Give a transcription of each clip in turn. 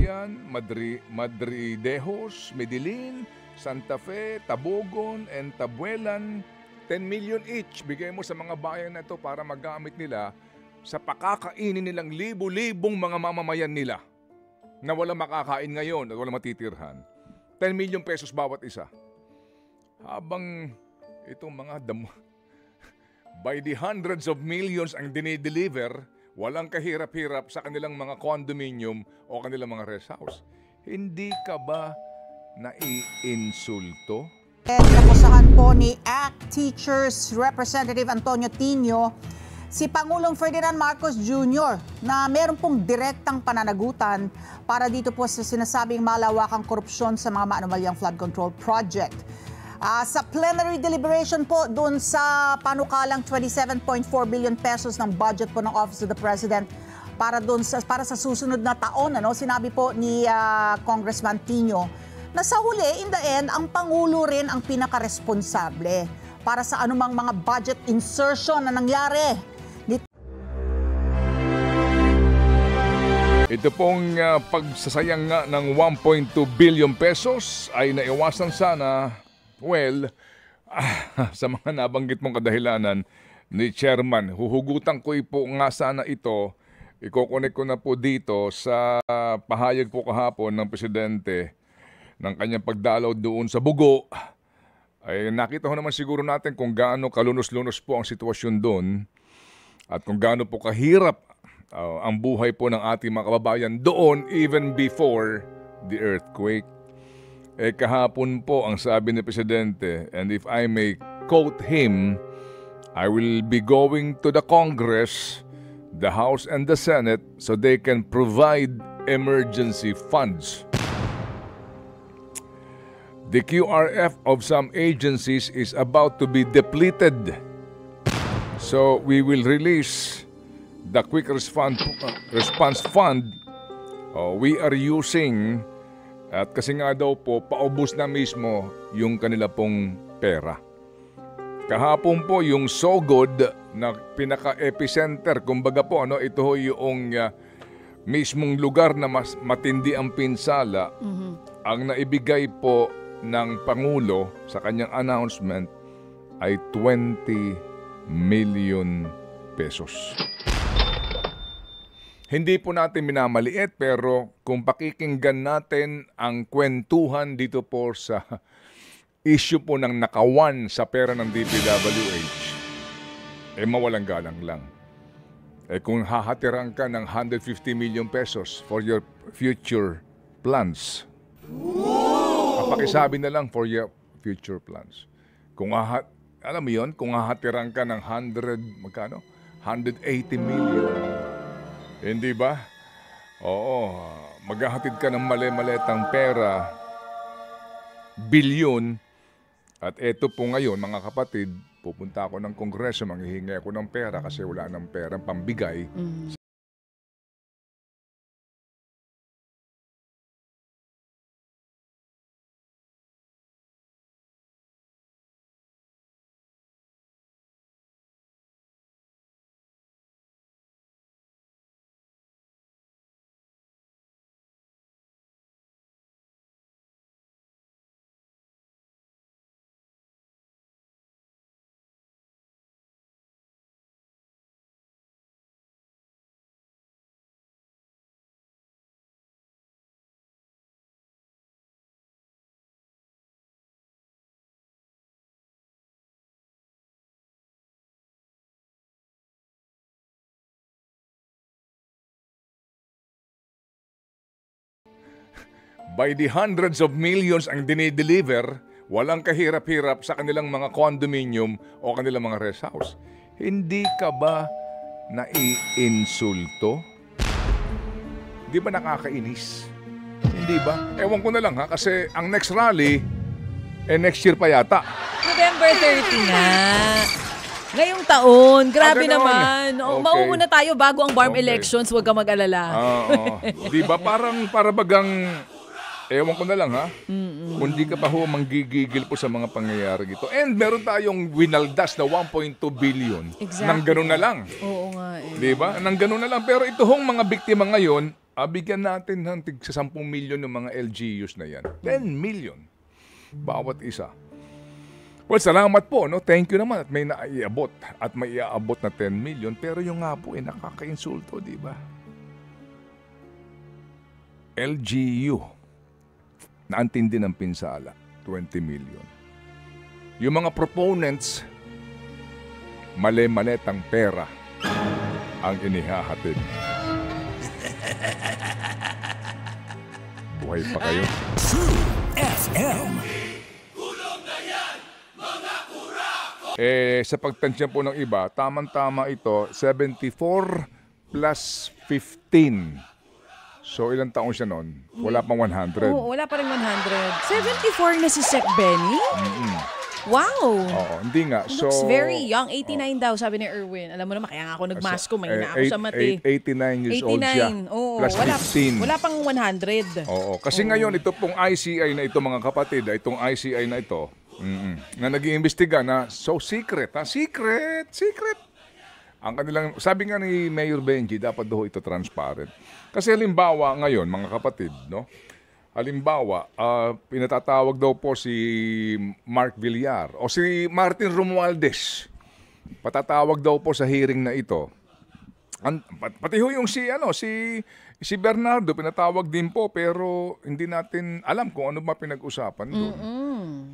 Bayan, Madridejos, Medellin, Santa Fe, Tabogon, and Tabuelan. 10 million each bigay mo sa mga bayan na ito para magamit nila sa pakakainin nilang libu-libong mga mamamayan nila na walang makakain ngayon at walang matitirhan. 10 million pesos bawat isa. Habang itong mga by the hundreds of millions ang dinideliver, walang kahirap-hirap sa kanilang mga condominium o kanilang mga rest house. Hindi ka ba naiinsulto? Nakusahan po ni ACT Teachers Representative Antonio Tino si Pangulong Ferdinand Marcos Jr. na meron pong direktang pananagutan para dito po sa sinasabing malawakang korupsyon sa mga maanumalyang flood control project. Sa plenary deliberation po doon sa panukalang 27.4 billion pesos ng budget po ng Office of the President para sa susunod na taon, sinabi po ni Congressman Tino na sa huli, in the end, ang Pangulo rin ang pinaka-responsable para sa anumang mga budget insertion na nangyari. Ito pong pagsasayang nga ng 1.2 billion pesos ay naiwasan sana. Well, sa mga nabanggit mong kadahilanan ni Chairman, huhugutan ko po nga sana ito, ikokonek ko na po dito sa pahayag po kahapon ng Presidente ng kanyang pagdalaw doon sa Bugo. Ay nakita ho naman siguro natin kung gaano kalunos-lunos po ang sitwasyon doon at kung gaano po kahirap ang buhay po ng ating mga kababayan doon even before the earthquake. Kahapon po ang sabi ni Presidente, and if I may quote him, I will be going to the Congress, the House and the Senate so they can provide emergency funds. The QRF of some agencies is about to be depleted. So we will release the Quick Response Fund we are using. At kasi nga daw po, paubos na mismo yung kanila pong pera. Kahapon po yung SOGOD na pinaka-epicenter, kumbaga po, ito yung mismong lugar na mas matindi ang pinsala, ang naibigay po ng Pangulo sa kanyang announcement ay 20 million pesos. Hindi po natin minamaliit pero kung pakikinggan natin ang kwentuhan dito po sa issue po ng nakawan sa pera ng DPWH, mawalang galang lang. Kung hahatiran ka ng 150 million pesos for your future plans, pakisabi na lang for your future plans. Kung alam mo yun, kung hahatiran ka ng 180 million, hindi ba? Oo, maghahatid ka ng mali-malitang pera, bilyon, at eto po ngayon, mga kapatid, pupunta ako ng Kongreso, manghihingi ako ng pera kasi wala ng pera pambigay. By the hundreds of millions ang dinideliver, walang kahirap-hirap sa kanilang mga condominium o kanilang mga rest house. Hindi ka ba naiinsulto? Di ba nakakainis? Hindi ba? Ewan ko na lang kasi ang next rally, next year pa yata. November 30 na. Ngayong taon, grabe naman. Okay. Mauuna tayo bago ang BARM elections, huwag ka mag-alala. Di ba para bagang ewan ko na lang kung di ka pa manggigigil po sa mga pangyayari dito. And meron tayong winaldas na 1.2 billion. Exactly. Nang ganun na lang. Oo nga. Di ba? Nang ganun na lang. Pero ito hong mga biktima ngayon, bigyan natin ng tig sa 10 milyon ng mga LGUs na yan. 10 million bawat isa. Well, salamat po, no? Thank you naman at may naiabot at may iaabot na 10 million. Pero yung nga po, nakaka-insulto, di ba? LGU, naantindi ng pinsala, 20 million. Yung mga proponents, mali-maletang pera ang inihahatid. Buhay pa kayo. True FM. Sa pagtansya po ng iba, tamang-tama ito, 74 plus 15. So, ilang taon siya noon? Wala pang 100. Oo, wala pa rin 100. 74 na si Sec Benny? Wow! Oo, hindi nga. Looks very young. 89 daw, sabi ni Erwin. Alam mo naman, kaya nga ako nagmasko. May na ako sa mati. 89 years old siya. Oo, Plus 15. Wala pang 100. Oo, kasi ngayon, ito pong ICI na ito, mga kapatid, itong ICI na ito, na nag-iimbestiga na, so secret, ha? Secret! Ang kanilang, sabi nga ni Mayor Benji, dapat daw ito transparent. Kasi halimbawa ngayon, mga kapatid, no? Halimbawa, pinatatawag daw po si Mark Villar o si Martin Romualdez. Patatawag daw po sa hearing na ito. Pati ho yung si Bernardo, pinatawag din po pero hindi natin alam kung ano ba pinag-usapan doon.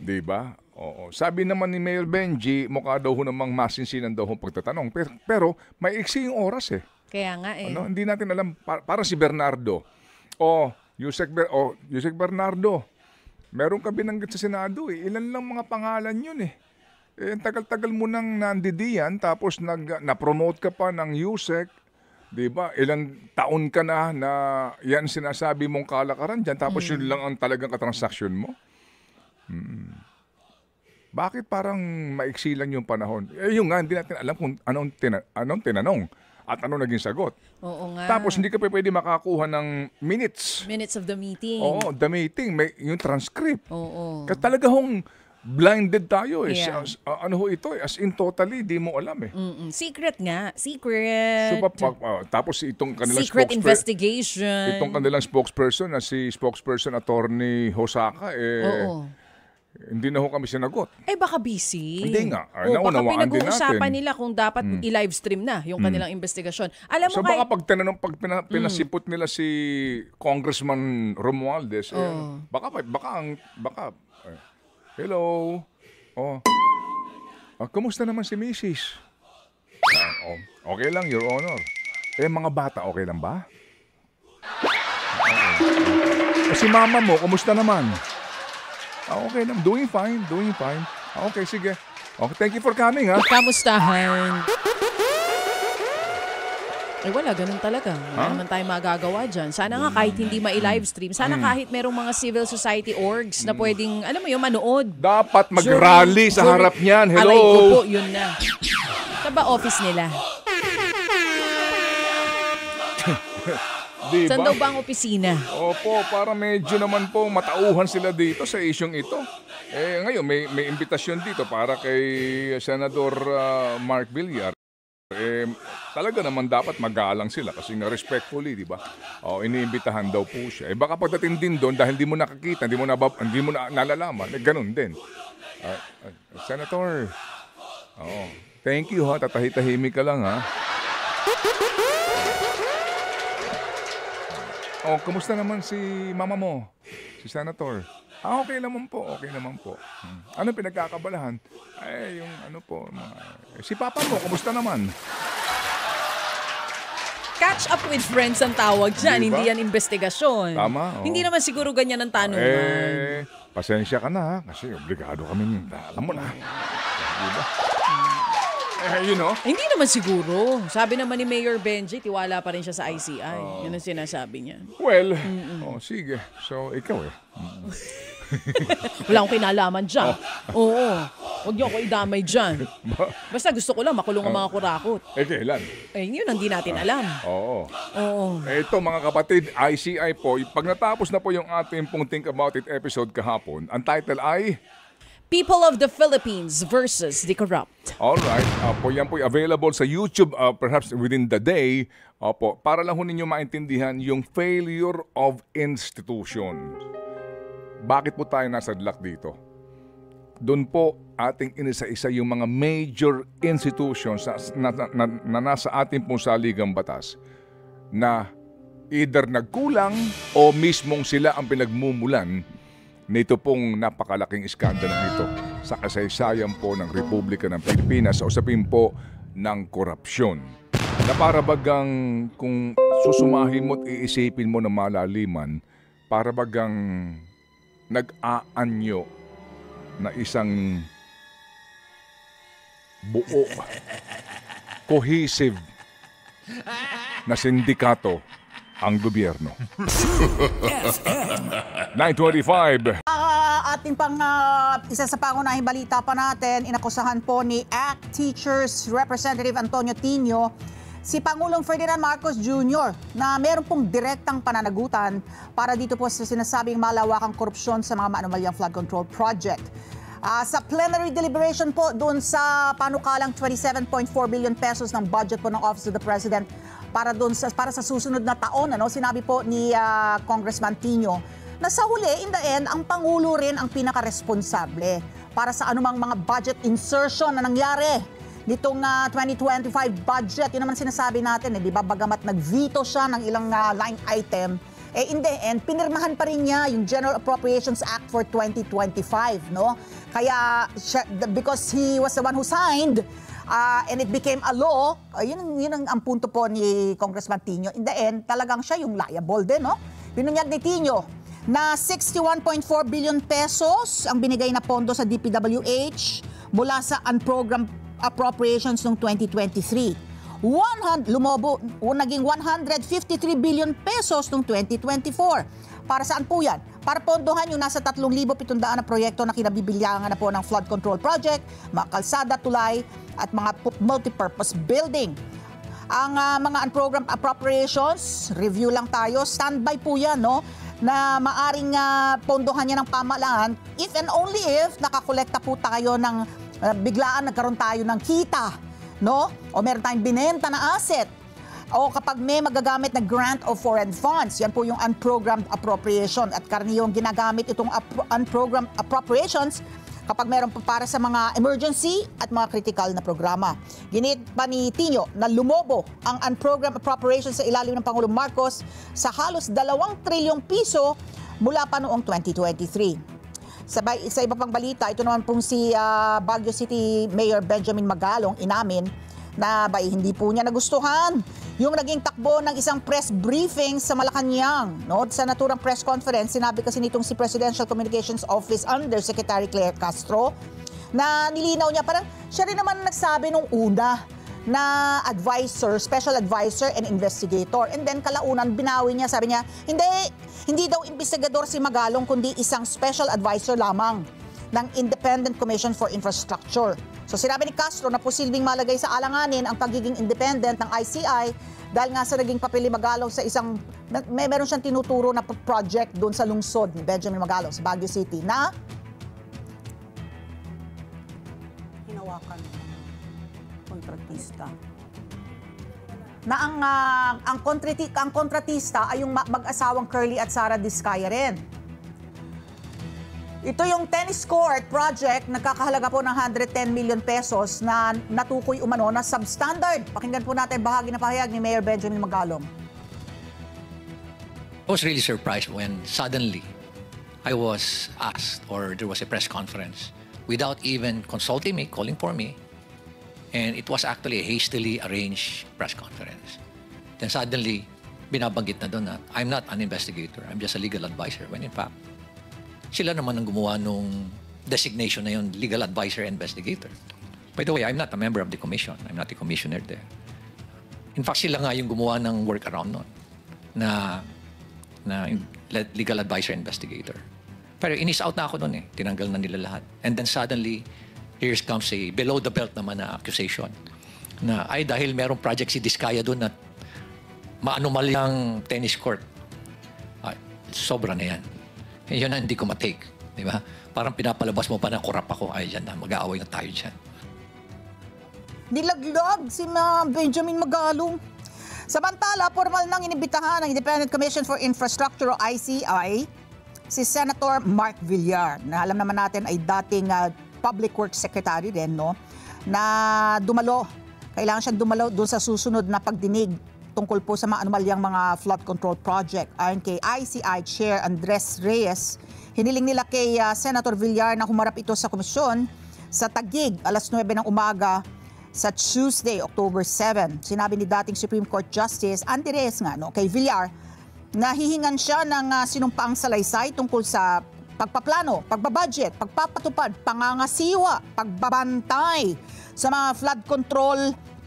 Di ba? Oo. Sabi naman ni Mayor Benji, mukha daw ho namang masinsinan daw ho pagtatanong. Pero may iksi yung oras eh. Kaya nga eh. Ano? Hindi natin alam. Para si Bernardo. Yusek Bernardo, meron ka binanggit sa Senado eh. Ilan lang mga pangalan yun eh. Ang tagal-tagal mo nang nandidiyan tapos na-promote ka pa ng Yusek. Diba? Ilang taon ka na yan sinasabi mong kalakaran dyan tapos yun lang ang talagang katransaksyon mo? Bakit parang maiksi lang yung panahon? Yung nga, hindi natin alam kung anong tinanong at ano naging sagot. Oo nga. Tapos hindi ka pa pwede makakuha ng minutes. Minutes of the meeting. Oo, the meeting. May yung transcript. Oo. Kasi talaga hong blinded tayo eh. Yeah. Ano ho ito eh. As in totally, di mo alam eh. Secret nga. Secret. So, tapos itong kanilang Secret investigation. Itong kanilang spokesperson na si spokesperson attorney Hosaka Oo. hindi na ho kami sinagot. Baka busy. Hindi nga. Baka Naunawaan din pinag-uusapan natin. nila kung dapat i-live stream na yung kanilang investigasyon. Alam mo So baka pag pinasipot nila si Congressman Romualdez, hello. Kumusta naman si Mrs.? Okay lang, Your Honor. Mga bata, okay lang ba? Si mama mo, kumusta naman? Okay lang, doing fine. Okay, sige. Okay, thank you for coming, ha? Kamustahan? Wala, ganun talaga. Wala naman tayo magagawa dyan. Sana nga kahit hindi ma-livestream, sana kahit merong mga civil society orgs na pwedeng, alam mo yun, manood. Dapat mag-rally sa harap niyan. Hello? Alay ko po, yun na. Sa ba office nila? Diba? Saan daw ba ang opisina? Opo, para medyo naman po matauhan sila dito sa isyong ito. Ngayon, may imbitasyon dito para kay Senador Mark Villar. Talaga naman dapat magalang sila kasi nga respectfully, di ba? Iniimbitahan daw po siya. Baka pagdating din doon dahil di mo nakakita, hindi mo na nalalaman, ganun din. Senator, thank you ha, tatahi-tahimik ka lang ha. Kumusta naman si mama mo? Si Senator? Okay naman po. Ano pinagkakabalahan? Yung ano po. Si papa mo, kumusta naman? Catch up with friends ang tawag dyan, Diba? hindi yan investigasyon. Tama, oo. Hindi naman siguro ganyan ang tanungan. Pasensya ka na ha, kasi obligado kami. Alam mo na. Diba? Hindi naman siguro. Sabi naman ni Mayor Benji, tiwala pa rin siya sa ICI. Yun ang sinasabi niya. Well, sige. So, ikaw Wala akong kinalaman dyan. Oo. Huwag niyo ako idamay dyan. Basta gusto ko lang makulong ang mga kurakot. Kailan? Yun ang di natin alam. Oo. Oo. Ito mga kapatid, ICI po, pag natapos na po yung ating pong Think About It episode kahapon, ang title ay People of the Philippines versus the corrupt. Alright, po yan po available sa YouTube perhaps within the day. Opo, para lang ho ninyo maintindihan yung failure of institution. Bakit po tayo nasadlak dito? Doon po ating inisa-isa yung mga major institutions na nasa ating pong saligang batas na either nagkulang o mismong sila ang pinagmumulan nito pong napakalaking iskandalo nito sa kasaysayan po ng Republika ng Pilipinas sa usapin po ng korupsyon. Na para bagang kung susumahin mo at iisipin mo na malaliman, para bagang nag-aanyo na isang buo, cohesive na sindikato ang gobyerno. 9:25. Ating pang isa sa pangunahing balita pa natin, inakusahan po ni ACT Teachers Representative Antonio Tino si Pangulong Ferdinand Marcos Jr. na meron pong direktang pananagutan para dito po sa sinasabing malawakang korupsyon sa mga maanumalyang flood control project. Sa plenary deliberation po doon sa panukalang 27.4 billion pesos ng budget po ng Office of the President para sa susunod na taon, sinabi po ni Congressman Tino na sa huli, in the end, ang Pangulo rin ang pinaka-responsable para sa anumang mga budget insertion na nangyari nitong 2025 budget. Yun naman sinasabi natin, di ba? Bagamat nag-veto siya ng ilang line item, in the end, pinirmahan pa rin niya yung General Appropriations Act for 2025, no? Kaya, because he was the one who signed, and it became a law, yun ang punto po ni Congressman Tino. In the end, talagang siya yung liable din, no? Binunyag ni Tino na 61.4 billion pesos ang binigay na pondo sa DPWH mula sa unprogrammed appropriations noong 2023. Naging 153 billion pesos noong 2024. Para saan po yan? Para pondohan yung nasa 3,700 na proyekto na kinabibilyangan na po ng flood control project, mga kalsada, tulay, at mga multipurpose building. Ang mga unprogrammed appropriations, review lang tayo, standby po yan, no? Na maaring pondohan niya ng pamahalaan if and only if nakakolekta po tayo ng biglaan nagkaroon tayo ng kita, no? O meron tayong binenta na asset. O kapag may magagamit na grant of foreign funds, yan po yung unprogrammed appropriation. At karaniwang ginagamit itong unprogrammed appropriations kapag meron pa para sa mga emergency at mga critical na programa. Ginit pa ni Tino na lumobo ang unprogrammed appropriations sa ilalim ng Pangulong Marcos sa halos 2 trilyong piso mula pa noong 2023. Sa iba pang balita, ito naman pong si Baguio City Mayor Benjamin Magalong inamin na hindi po niya nagustuhan yung naging takbo ng isang press briefing sa Malacanang. No? Sa naturang press conference, sinabi kasi nitong si Presidential Communications Office Undersecretary Claire Castro na nilinaw niya, parang siya rin naman nagsabi nung una na advisor, special advisor and investigator. And then kalaunan, binawi niya, sabi niya, hindi daw investigador si Magalong, kundi isang special advisor lamang ng Independent Commission for Infrastructure. So sinabi ni Castro na posibleng malagay sa alanganin ang pagiging independent ng ICI dahil nga sa naging papel ni Magalong sa meron siyang tinuturo na project doon sa lungsod ni Benjamin Magalong sa Baguio City na hinawakan kontratista. Na ang kontratista ay yung mag-asawang Curly at Sara Diskaya rin. Ito yung tennis court project, nagkakahalaga po ng 110 million pesos na natukoy umano na substandard. Pakinggan po natin bahagi na pahayag ni Mayor Benjamin Magalong. I was really surprised when suddenly I was asked or there was a press conference without even consulting me, calling for me. And it was actually a hastily arranged press conference. Then suddenly, binabanggit na doon na I'm not an investigator, I'm just a legal advisor. When in fact, sila naman ang gumawa nung designation na yun, legal advisor and investigator. By the way, I'm not a member of the commission. I'm not a commissioner there. In fact, sila nga yung gumawa ng workaround nun na legal advisor and investigator. Pero inis out na ako nun eh. Tinanggal na nila lahat. And then suddenly, here comes a below the belt naman na accusation na dahil merong project si Diskaya doon na maanumalyang tennis court. Sobra na yan. Yun na hindi ko matake. Di ba? Parang pinapalabas mo pa na korap ako. Ay, dyan na, mag-aaway na tayo dyan. Nilaglag si Benjamin Magalong. Samantala, formal nang inibitahan ng Independent Commission for Infrastructure o ICI si Senator Mark Villar, na alam naman natin ay dating Public Works Secretary din, no? Na kailangan siyang dumalo doon sa susunod na pagdinig tungkol po sa mga anomalyang mga flood control project. Ayon kay ICI Chair Andres Reyes, hiniling nila kay Senator Villar na humarap ito sa komisyon sa Taguig alas 9 ng umaga sa Tuesday, October 7. Sinabi ni dating Supreme Court Justice Andy Reyes kay Villar na hihingan siya ng sinumpaang salaysay tungkol sa pagpaplano, pagbabudget, pagpapatupad, pangangasiwa, pagbabantay sa mga flood control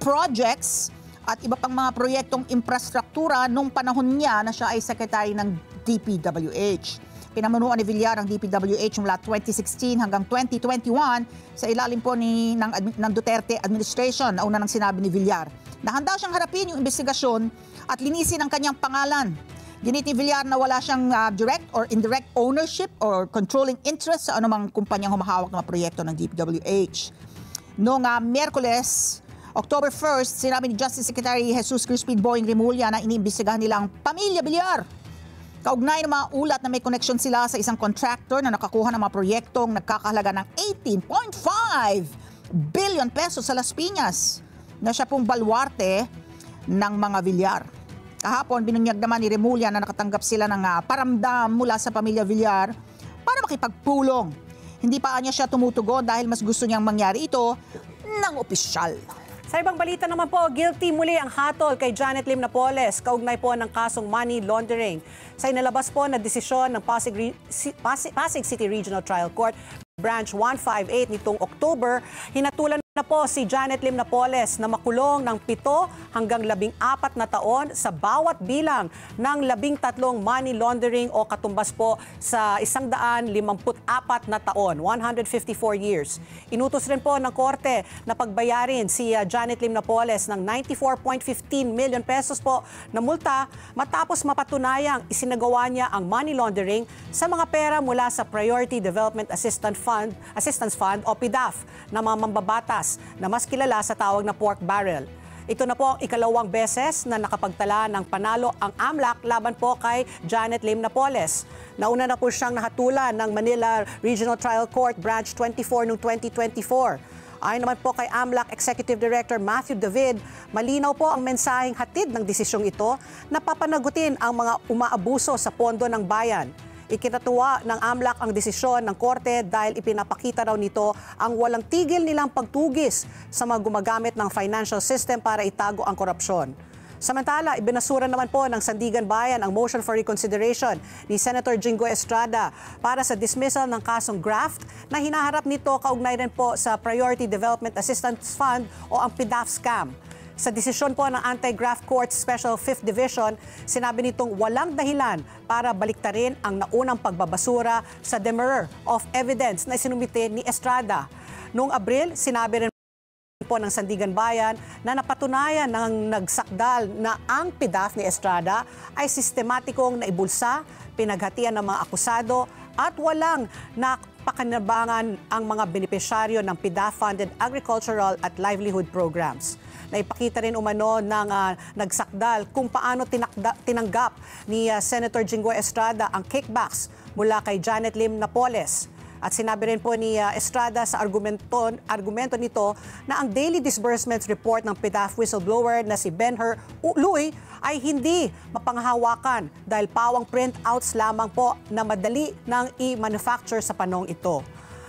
projects at iba pang mga proyektong infrastruktura nung panahon niya na siya ay Secretary ng DPWH. Pinamunuan ni Villar ang DPWH mula 2016 hanggang 2021 sa ilalim po ng Duterte administration. Nauna nang sinabi ni Villar na handa siyang harapin yung investigasyon at linisin ang kanyang pangalan. Ginit ni Villar na wala siyang direct or indirect ownership or controlling interest sa anumang kumpanyang humahawak ng proyekto ng DPWH. Noong Miyerkules, October 1st, sinabi ni Justice Secretary Jesus Crispin Boying Remulla na iniimbestigahan nila ang pamilya Villar. Kaugnay ng mga ulat na may connection sila sa isang contractor na nakakuha ng mga proyektong nagkakahalaga ng 18.5 billion pesos sa Las Piñas na siya pong baluarte ng mga Villar. Kahapon, binunyag naman ni Remulla na nakatanggap sila ng paramdam mula sa pamilya Villar para makipagpulong. Hindi pa niya siya tumutugon dahil mas gusto niyang mangyari ito ng opisyal. Sa ibang balita naman po, guilty muli ang hatol kay Janet Lim Napoles kaugnay po ng kasong money laundering. Sa inalabas po na desisyon ng Pasig City Regional Trial Court, Branch 158 nitong October, hinatulan na po si Janet Lim Napoles na makulong ng 7 hanggang 14 na taon sa bawat bilang ng 13 money laundering o katumbas po sa 154 na taon, 154 years. Inutos rin po ng korte na pagbayarin si Janet Lim Napoles ng 94.15 million pesos po na multa matapos mapatunayang isinagawa niya ang money laundering sa mga pera mula sa Priority Development Assistance Fund o PDAF na mga mambabatas na mas kilala sa tawag na pork barrel. Ito na po ang ikalawang beses na nakapagtala ng panalo ang AMLAC laban po kay Janet Lim Napoles. Nauna na po siyang nahatulan ng Manila Regional Trial Court Branch 24 noong 2024. Ayon naman po kay AMLAC Executive Director Matthew David, malinaw po ang mensaheng hatid ng desisyong ito na papanagutin ang mga umaabuso sa pondo ng bayan. Ikinatuwa ng AMLAC ang desisyon ng korte dahil ipinapakita raw nito ang walang tigil nilang pagtugis sa mga gumagamit ng financial system para itago ang korupsyon. Samantala, ibinasura naman po ng Sandigan Bayan ang motion for reconsideration ni Senator Jinggoy Estrada para sa dismissal ng kasong graft na hinaharap nito kaugnay rin po sa Priority Development Assistance Fund o ang PDAF scam. Sa desisyon po ng Anti-Graft Court Special 5th Division, sinabi nitong walang dahilan para baliktarin ang naunang pagbabasura sa demurrer of evidence na isinumite ni Estrada. Noong Abril, sinabi rin po ng Sandigan Bayan na napatunayan ng nagsakdal na ang PDAF ni Estrada ay sistematikong naibulsa, pinaghatian ng mga akusado at walang napakanabangan ang mga benepisyaryo ng PDAF-funded agricultural at livelihood programs. Naipakita rin umano ng nagsakdal kung paano tinanggap ni Senator Jinggoy Estrada ang kickbacks mula kay Janet Lim Napoles. At sinabi rin po ni Estrada sa argumento nito na ang daily disbursements report ng PDAF whistleblower na si Benher Uloy ay hindi mapanghawakan dahil pawang printouts lamang po na madali nang i-manufacture sa panahong ito.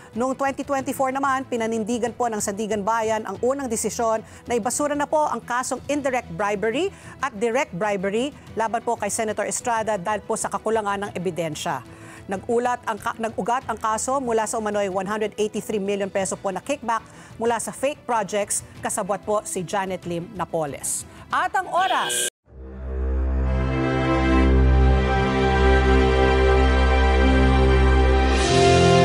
Noong 2024 naman, pinanindigan po ng Sandigan Bayan ang unang desisyon na ibasura na po ang kasong indirect bribery at direct bribery laban po kay Senator Estrada dahil po sa kakulangan ng ebidensya. Nag-ugat ang kaso mula sa umano'y 183 million peso po na kickback mula sa fake projects kasabwat po si Janet Lim Napoles. At ang oras,